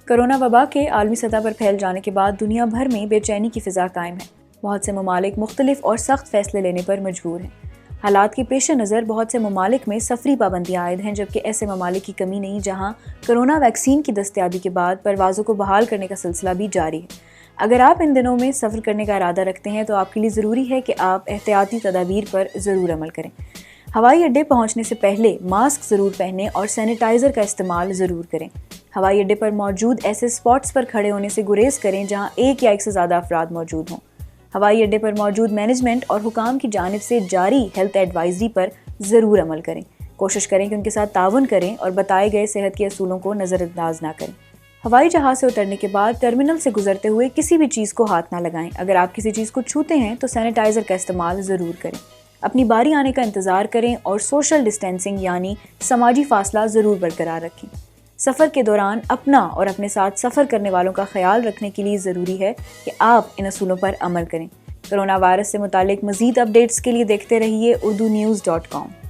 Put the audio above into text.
Corona وبا کے عالمی سطح پر پھیل جانے کے بعد دنیا بھر میں بے چینی کی فضا قائم ہے۔ بہت سے ممالک مختلف اور سخت فیصلے لینے پر مجبور ہیں۔ حالات کے پیش نظر بہت سے ممالک میں سفری پابندیاں عائد ہیں، جبکہ ایسے ممالک کی کمی نہیں جہاں کورونا ویکسین کی دستیابی کے بعد پروازوں کو بحال کرنے کا سلسلہ بھی جاری ہے۔ اگر آپ ان دنوں میں سفر کرنے کا ارادہ رکھتے ہیں تو آپ کے لیے ضروری ہے کہ آپ احتیاطی تدابیر پر ضرور عمل کریں۔ ہوائی اڈے پہنچنے سے پہلے ماسک ضرور پہنیں اور سینیٹائزر کا استعمال ضرور کریں۔ ہوائی اڈے پر موجود ایسے اسپاٹس پر کھڑے ہونے سے گریز کریں جہاں ایک یا ایک سے زیادہ افراد موجود ہوں۔ ہوائی اڈے پر موجود مینجمنٹ اور حکام کی جانب سے جاری ہیلتھ ایڈوائزری پر ضرور عمل کریں۔ کوشش کریں کہ ان کے ساتھ تعاون کریں اور بتائے گئے صحت کے اصولوں کو نظر انداز نہ کریں۔ ہوائی جہاز سے اترنے کے بعد ٹرمینل سے گزرتے ہوئے کسی بھی چیز کو ہاتھ نہ لگائیں۔ اگر آپ کسی چیز کو چھوتے ہیں تو سینیٹائزر کا استعمال ضرور کریں۔ اپنی باری آنے کا انتظار کریں اور سوشل ڈسٹینسنگ یعنی سماجی فاصلہ ضرور برقرار رکھیں۔ سفر کے دوران اپنا اور اپنے ساتھ سفر کرنے والوں کا خیال رکھنے کے لیے ضروری ہے کہ آپ ان اصولوں پر عمل کریں۔ کورونا وائرس سے متعلق مزید اپڈیٹس کے لیے دیکھتے رہیے urdunews.com۔